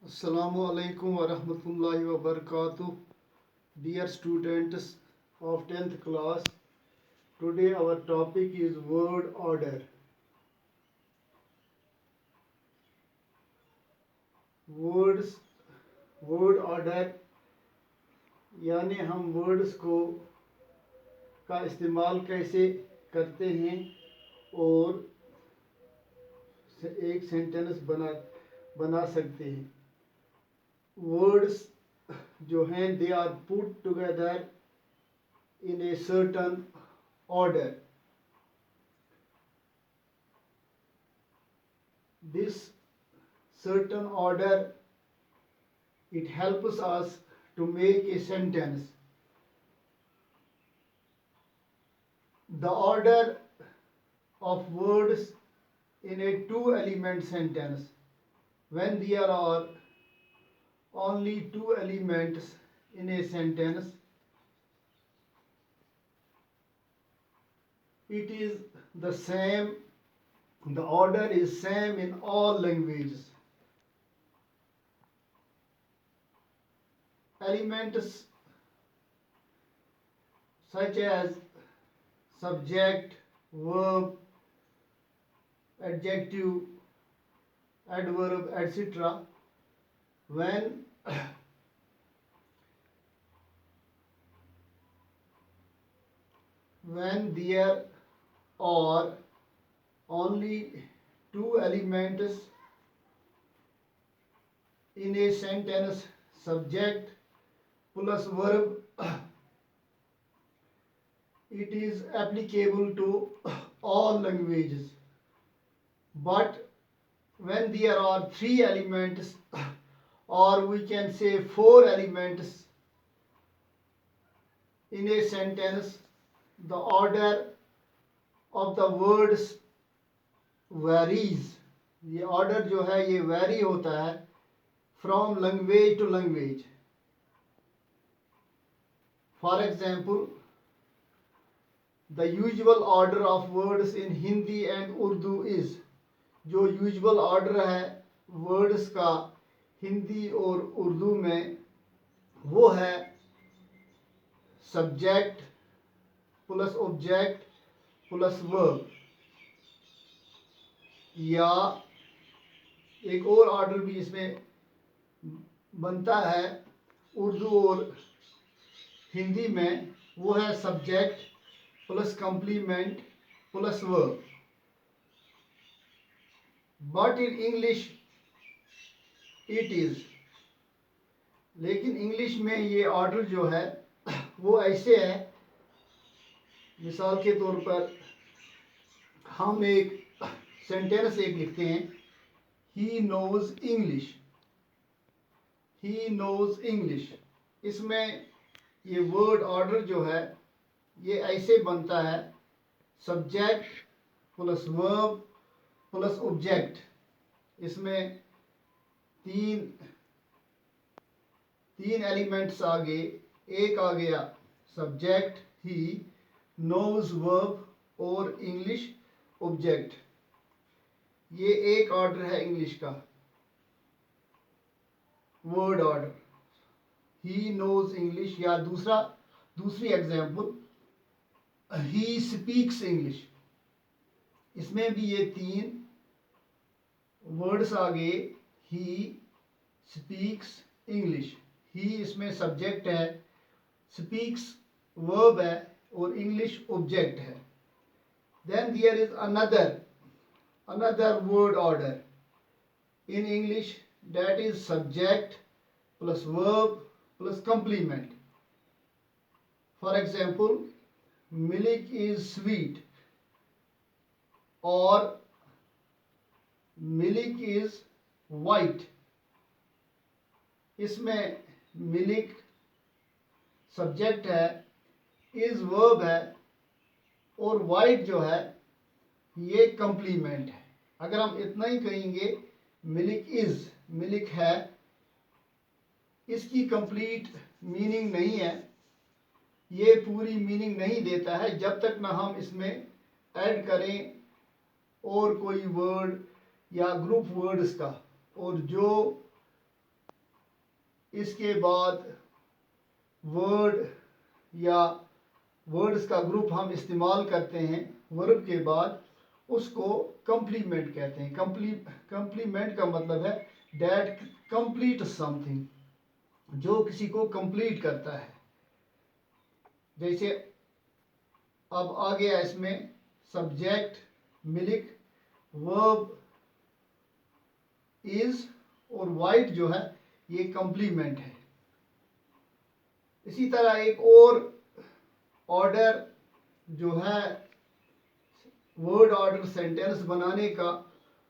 Assalamu alaikum wa rahmatullahi wa barakatuh. Dear students of 10th class, today our topic is word order. Words, word order यानी हम words को का इस्तेमाल कैसे करते हैं और एक सेंटेंस बना सकते हैं. वर्ड्स जो हैं they are put together in a certain order. This certain order, it helps us to make a sentence. The order of words in a two-element sentence, when there are only two elements in a sentence, it is the same, the order is same in all languages. Elements such as subject, verb, adjective, adverb, etc. when there are only two elements in a sentence, subject plus verb, it is applicable to all languages. But when there are three elements, or we can say four elements in a sentence, the order of the words varies. ये order जो है ये vary होता है from language to language. For example, the usual order of words in Hindi and Urdu is, जो usual order है words का हिंदी और उर्दू में वो है subject plus object plus verb. या एक और ऑर्डर भी इसमें बनता है उर्दू और हिंदी में, वो है subject plus complement plus verb. But in English it is, लेकिन इंग्लिश में ये ऑर्डर जो है वो ऐसे है. मिसाल के तौर पर हम एक सेंटेंस एक लिखते हैं, he knows English, he knows English. इसमें ये वर्ड ऑर्डर जो है ये ऐसे बनता है subject plus verb plus object. इसमें तीन एलिमेंट्स आ गए. एक आ गया सब्जेक्ट ही, नोज वर्ब और इंग्लिश ऑब्जेक्ट. ये एक ऑर्डर है इंग्लिश का word order, he knows English. या दूसरी एग्जाम्पल, ही स्पीक्स इंग्लिश. इसमें भी ये तीन वर्ड्स आ गए, ही स्पीक्स इंग्लिश. ही इसमें सब्जेक्ट है, स्पीक्स वर्ब है और इंग्लिश ऑब्जेक्ट है. Then there is another word order in English, that is subject plus verb plus complement. For example, milk is sweet or milk is white. इसमें milk subject है, is verb है और white जो है ये complement है. अगर हम इतना ही कहेंगे मिल्क इज, मिल्क है, इसकी कंप्लीट मीनिंग नहीं है, ये पूरी मीनिंग नहीं देता है जब तक ना हम इसमें ऐड करें और कोई वर्ड या ग्रुप वर्ड्स का. और जो इसके बाद वर्ड या वर्ड्स का ग्रुप हम इस्तेमाल करते हैं वर्ब के बाद, उसको कंप्लीमेंट कहते हैं। कंप्लीमेंट का मतलब है दैट कंप्लीट समथिंग, जो किसी को कंप्लीट करता है। जैसे अब आ गया इसमें सब्जेक्ट मिल्क, वर्ब इज और वाइट जो है ये कंप्लीमेंट है। इसी तरह एक और ऑर्डर जो है वर्ड ऑर्डर सेंटेंस बनाने का,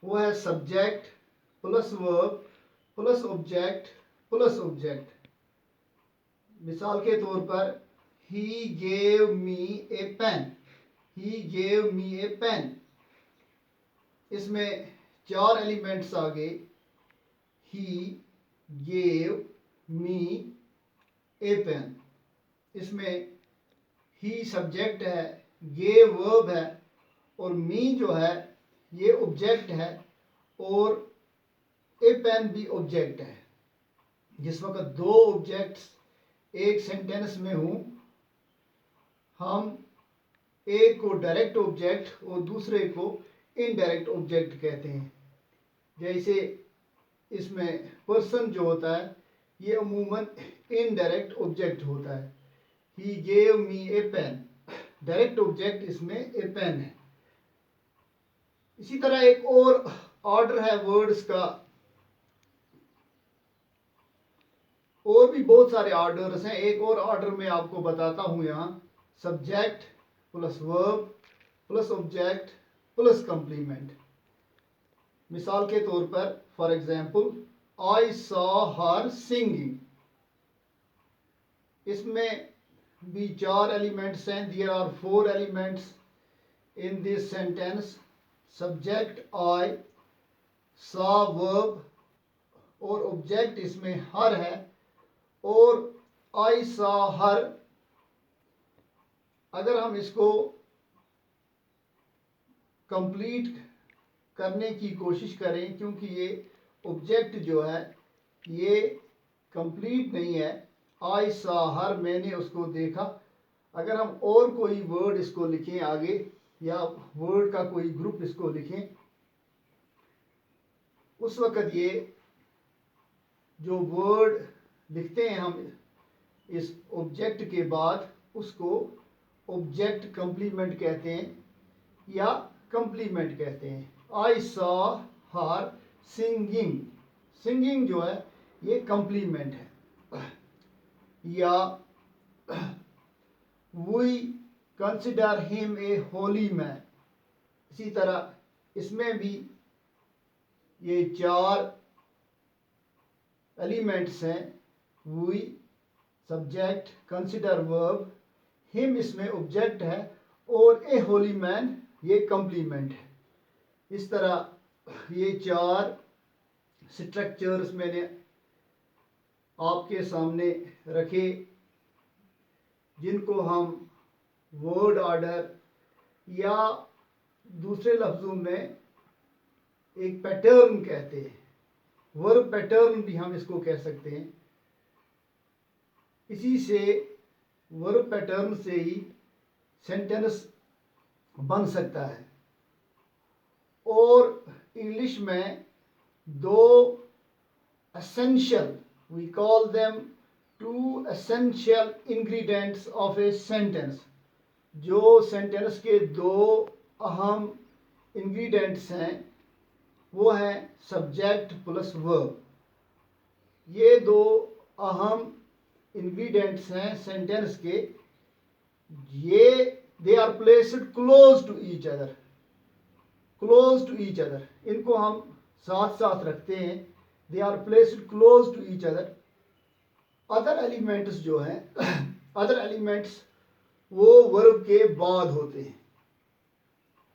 वो है subject plus verb plus object plus object. मिसाल के तौर पर he gave me a pen, he gave me a pen, इसमें 4 एलिमेंट्स आ गए। ही गेव मी ए पेन, इसमें ही सब्जेक्ट है, गेव वर्ब है और मी जो है ये ऑब्जेक्ट है और ए पेन भी ऑब्जेक्ट है। जिस वक्त 2 ऑब्जेक्ट्स एक सेंटेंस में हूँ, हम एक को डायरेक्ट ऑब्जेक्ट और दूसरे को इनडायरेक्ट ऑब्जेक्ट कहते हैं। जैसे इसमें पर्सन जो होता है ये अमूमन इनडायरेक्ट ऑब्जेक्ट होता है। He gave me a pen, direct object इसमें ए पेन है। इसी तरह एक और ऑर्डर है वर्ड्स का, और भी बहुत सारे ऑर्डर्स हैं। एक और ऑर्डर में आपको बताता हूं यहाँ, subject plus verb plus object plus complement. मिसाल के तौर पर for example I saw her singing, इसमें भी 4 एलिमेंट्स हैं। There are 4 elements in this sentence, subject I, saw verb और ऑब्जेक्ट इसमें हर है। और आई सॉ हर, अगर हम इसको कंप्लीट करने की कोशिश करें, क्योंकि ये ऑब्जेक्ट जो है ये कंप्लीट नहीं है, आई सॉ हर, मैंने उसको देखा। अगर हम और कोई वर्ड इसको लिखें आगे, या वर्ड का कोई ग्रुप इसको लिखें, उस वक़्त ये जो वर्ड लिखते हैं हम इस ऑब्जेक्ट के बाद, उसको ऑब्जेक्ट कंप्लीमेंट कहते हैं या कंप्लीमेंट कहते हैं। I saw her singing, singing जो है ये कंप्लीमेंट है। या we consider him a holy man, इसी तरह इसमें भी ये 4 एलिमेंट्स हैं। We subject, consider verb, him इसमें ऑब्जेक्ट है और ए होली मैन ये कंप्लीमेंट है। इस तरह ये 4 स्ट्रक्चर्स मैंने आपके सामने रखे, जिनको हम वर्ड ऑर्डर या दूसरे लफ्ज़ों में एक पैटर्न कहते हैं। वर्ब पैटर्न भी हम इसको कह सकते हैं। इसी से वर्ब पैटर्न से ही सेंटेंस बन सकता है। और इंग्लिश में 2 essential, we call them 2 essential ingredients of a sentence, जो सेंटेंस के 2 अहम इंग्रेडिएंट्स हैं, वो हैं सब्जेक्ट प्लस वर्ब। ये 2 अहम इंग्रेडिएंट्स हैं सेंटेंस के, ये they are placed close to each other, close to each other, इनको हम साथ साथ रखते हैं। They are placed close to each other. Other elements जो हैं अदर एलिमेंट्स वो वर्ब के बाद होते हैं,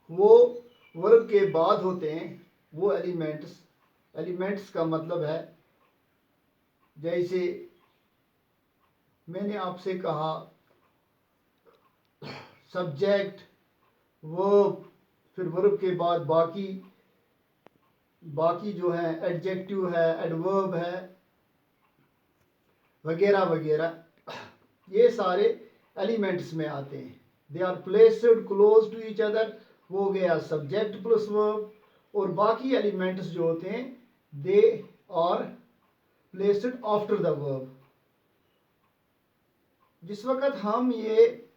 वो वर्ब के बाद होते हैं। वो एलिमेंट्स का मतलब है, जैसे मैंने आपसे कहा सब्जेक्ट वर्ब, फिर वर्ब के बाद बाकी जो है एडजेक्टिव है, एडवर्ब है, वगैरह वगैरह, ये सारे एलिमेंट्स में आते हैं। They are placed close to each other, वो हो गया सब्जेक्ट प्लस वर्ब। और बाकी एलिमेंट्स जो होते हैं they are placed after the verb. जिस वक्त हम ये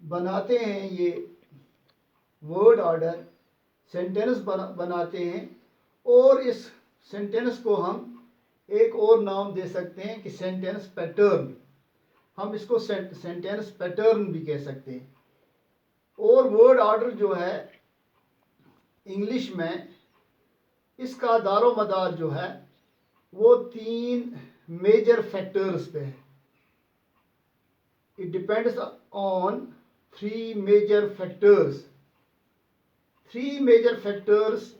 बनाते हैं, ये वर्ड ऑर्डर सेंटेंस बनाते हैं, और इस सेंटेंस को हम एक और नाम दे सकते हैं कि सेंटेंस पैटर्न। हम इसको सेंटेंस पैटर्न भी कह सकते हैं। और वर्ड ऑर्डर जो है इंग्लिश में, इसका दारो मदार जो है वो 3 मेजर फैक्टर्स पे है। It depends on 3 major factors. 3 major factors.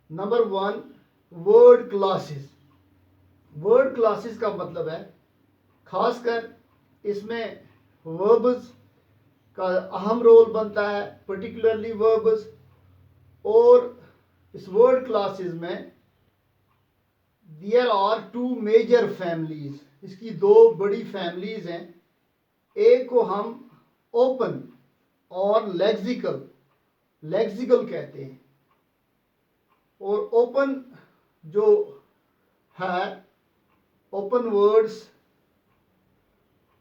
Number 1, word classes. Word classes का मतलब है खासकर इसमें वर्ब्स का अहम रोल बनता है, पर्टिकुलरली वर्ब्स। और इस वर्ड क्लासेस में देयर आर 2 मेजर फैमिलीज। इसकी 2 बड़ी फैमिलीज हैं। एक को हम ओपन और लेक्सिकल कहते हैं। और ओपन जो है, ओपन वर्ड्स,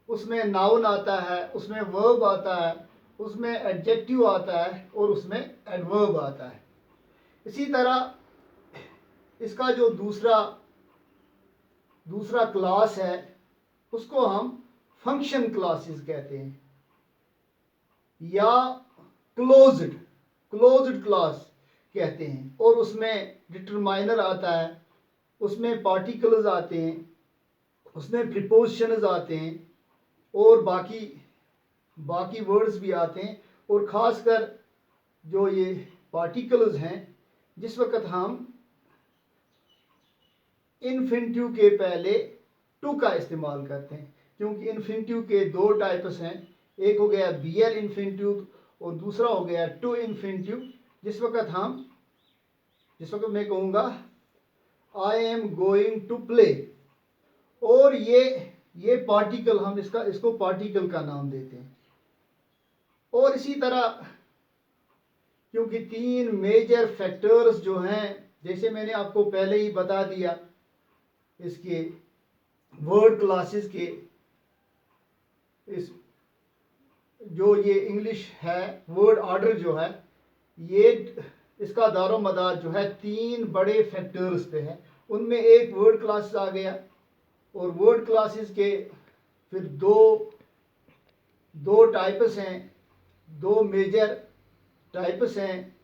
उसमें नाउन आता है, उसमें वर्ब आता है, उसमें एडजेक्टिव आता है और उसमें एडवर्ब आता है। इसी तरह इसका जो दूसरा क्लास है उसको हम फंक्शन क्लासेस कहते हैं, या क्लोज्ड क्लास कहते हैं। और उसमें डिटरमाइनर आता है, उसमें पार्टिकल्स आते हैं, उसमें प्रीपोजिशंस आते हैं और बाकी वर्ड्स भी आते हैं। और ख़ासकर जो ये पार्टिकल्स हैं, जिस वक्त हम इन्फिनिटिव के पहले टू का इस्तेमाल करते हैं, क्योंकि इन्फिनिटिव के 2 टाइप्स हैं। एक हो गया बियर इन्फिनिटिव और दूसरा हो गया टू इन्फिनिटिव। जिस वक्त मैं कहूँगा I am going to play, और ये पार्टिकल, हम इसको पार्टिकल का नाम देते हैं। और इसी तरह क्योंकि 3 मेजर फैक्टर्स जो हैं, जैसे मैंने आपको पहले ही बता दिया, इसके वर्ड क्लासेस के, इस जो ये इंग्लिश है वर्ड ऑर्डर जो है, ये इसका दारो मदार जो है 3 बड़े फैक्टर्स पे है। उनमें एक वर्ड क्लासेस आ गया, और वर्ड क्लासेस के फिर दो टाइप्स हैं, 2 मेजर टाइप्स हैं,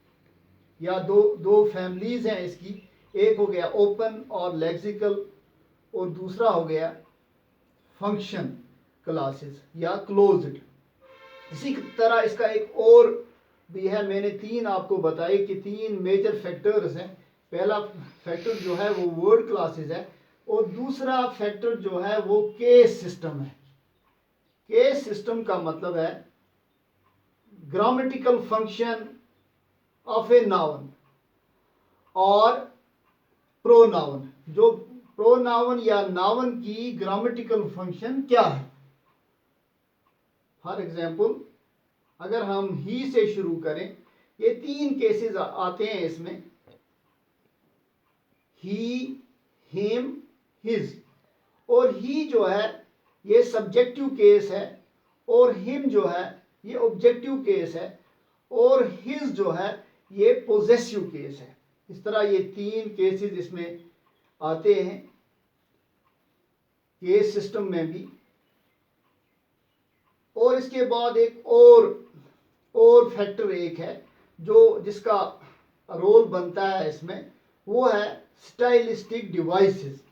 या दो फैमिलीज हैं इसकी। एक हो गया ओपन और लेक्सिकल, और दूसरा हो गया फंक्शन क्लासेस या क्लोज्ड। इसी तरह इसका एक और भी है, मैंने 3 आपको बताए कि 3 मेजर फैक्टर्स हैं। पहला फैक्टर जो है वो वर्ड क्लासेस है, और दूसरा फैक्टर जो है वो केस सिस्टम है। केस सिस्टम का मतलब है grammatical function of a noun और प्रोनाउन। जो प्रोनाउन या नाउन की ग्रामेटिकल फंक्शन क्या है। फॉर एग्जाम्पल, अगर हम ही से शुरू करें, ये 3 केसेस आते हैं इसमें, ही, हिम, हिज। और ही जो है ये सब्जेक्टिव केस है, और हिम जो है ये ऑब्जेक्टिव केस है, और हिज जो है ये पोजेसिव केस है। इस तरह ये 3 केसेस इसमें आते हैं केस सिस्टम में भी। और इसके बाद एक और फैक्टर एक है जो जिसका रोल बनता है इसमें, वो है स्टाइलिस्टिक डिवाइसेस।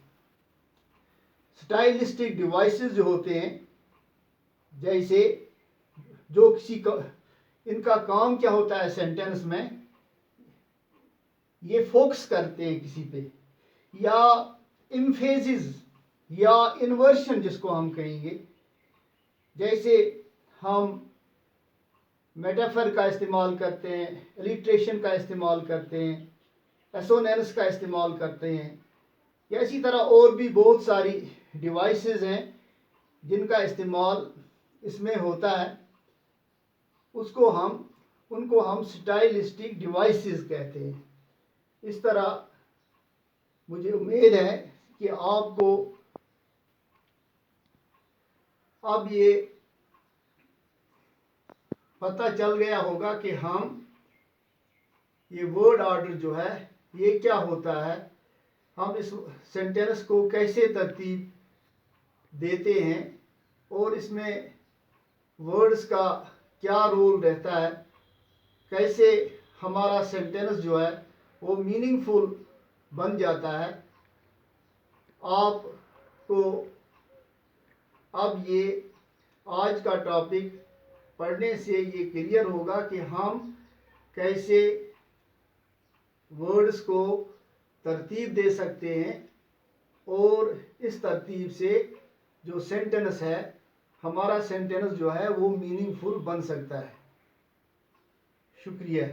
स्टाइलिस्टिक डिवाइसेस जो होते हैं, जैसे जो इनका काम क्या होता है सेंटेंस में, ये फोकस करते हैं किसी पे, या इम्फेसिस या इन्वर्शन जिसको हम कहेंगे। जैसे हम मेटाफर का इस्तेमाल करते हैं, एलिट्रेशन का इस्तेमाल करते हैं, एसोनेंस का इस्तेमाल करते हैं, या इसी तरह और भी बहुत सारी डिवाइसेस हैं जिनका इस्तेमाल इसमें होता है, उनको हम स्टाइलिस्टिक डिवाइसेस कहते हैं। इस तरह मुझे उम्मीद है कि आपको अब ये पता चल गया होगा कि ये वर्ड ऑर्डर जो है ये क्या होता है, हम इस सेंटेंस को कैसे तरतीब देते हैं और इसमें वर्ड्स का क्या रोल रहता है, कैसे हमारा सेंटेंस जो है वो मीनिंगफुल बन जाता है। आपको अब ये आज का टॉपिक पढ़ने से ये क्लियर होगा कि हम कैसे वर्ड्स को तरतीब दे सकते हैं और इस तरतीब से जो सेंटेंस है, हमारा सेंटेंस जो है वो मीनिंगफुल बन सकता है। शुक्रिया।